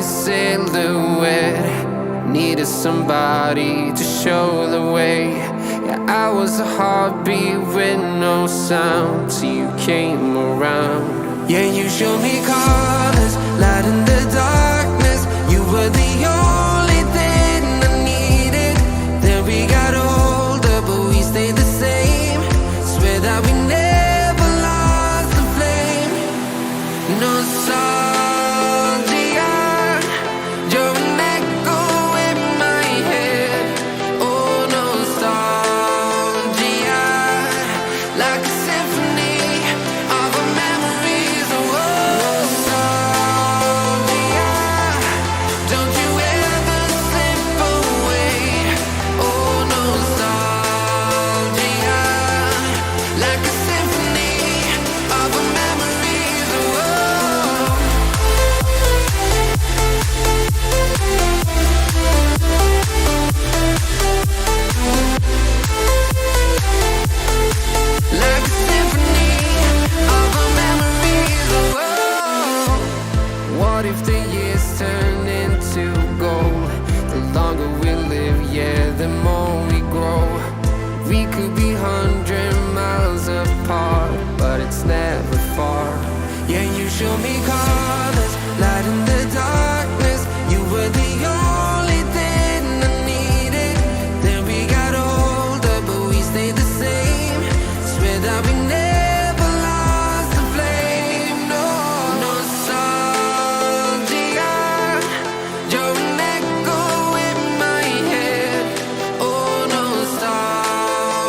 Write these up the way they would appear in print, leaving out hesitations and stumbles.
silhouette. Needed somebody to show the way. Yeah, I was a heartbeat with no sound till you came around. Yeah, you showed me colors, light in the darkness. You were the only thing I needed. Then we got older, but we stayed the same. Swear that we never lost the flame. Nostalgia, you're an echo in my head. Oh, nostalgia, like a symphony of our memories. Oh, nostalgia, don't you ever slip away. Oh, nostalgia, like a symphony of our memories. Oh, like a symphony of our memories. Oh, what if the years turn into gold? The longer we live, yeah, the more we grow. We could be 100 miles apart, but it's never far. Yeah, you show me colors, light in the darkness. You were the only thing I needed. Then we got older, but we stayed the same. Swear that we never lost the flame. No, nostalgia, you're an echo in my head. Oh, nostalgia,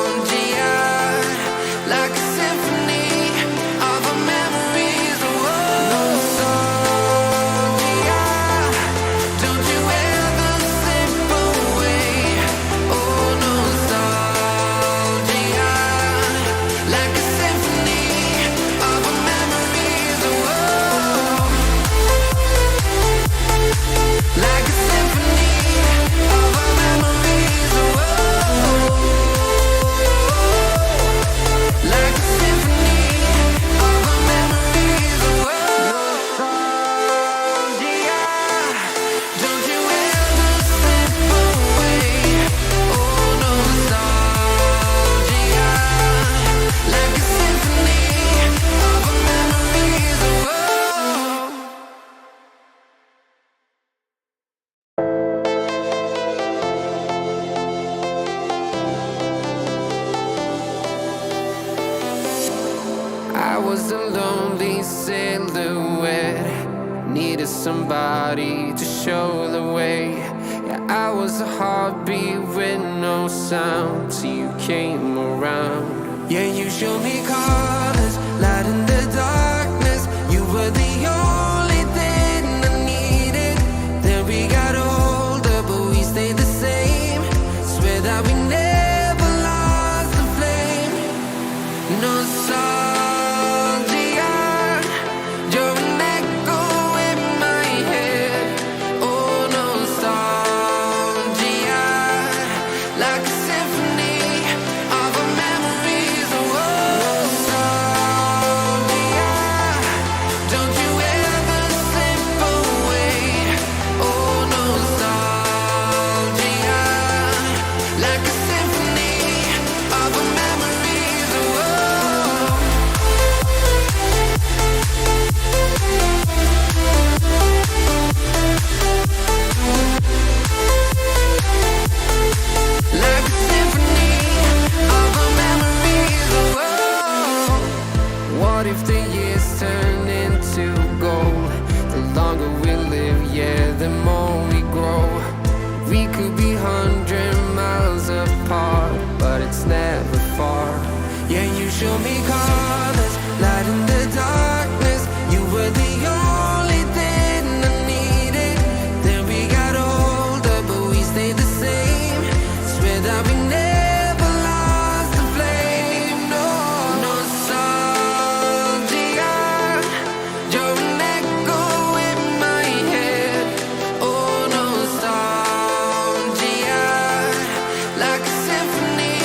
like a symphony of our memories. Oh, nostalgia, don't you ever slip away. Oh, nostalgia, like a symphony of our memories. Oh, like a symphony of our memories. Oh, like a symphony of our memories. Oh, nostalgia, don't you ever slip away. Oh, nostalgia, like a symphony of our memories. Oh, I was a lonely silhouette. Needed somebody to show the way. Yeah, I was a heartbeat with no sound till you came around. Yeah, you showed me colors, light in the darkness. You were the only thing I needed. Then we got older, but we stayed the same. Swear that we never lost the flame. Nostalgia, you're an echo in my head. Oh, nostalgia, like a symphony of our memories. Oh, nostalgia, don't you ever slip away. Oh, nostalgia, like a symphony of our memories. Oh, like a symphony of our memories. Oh, what if the years turn into gold? The longer we live, yeah, the more we grow. We could be 100 miles apart, but it's never far. Yeah, you show me colors, light in the darkness. You were the only thing I needed. Then we got older, but we stayed the same. Swear that we never lost the flame. No, nostalgia, you're an echo in my head. Oh, nostalgia, like a symphony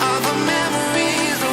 of our memories. Oh,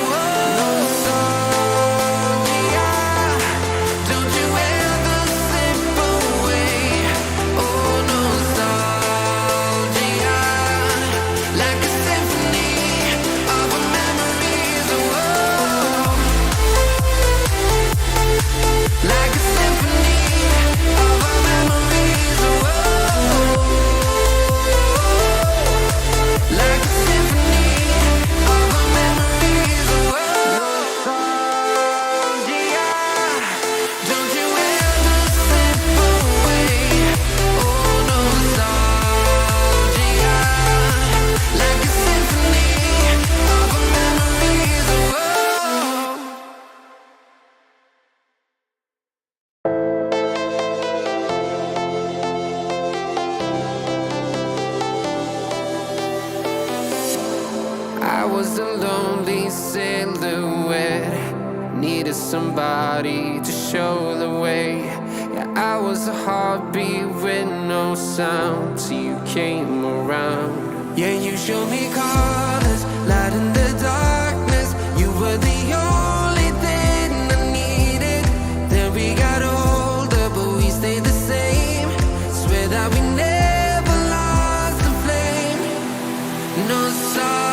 I was a lonely silhouette, needed somebody to show the way. Yeah, I was a heartbeat with no sound till you came around. Yeah, you showed me colors, light in the darkness. You were the only thing I needed. Then we got older, but we stayed the same. Swear that we never lost the flame. No sorry.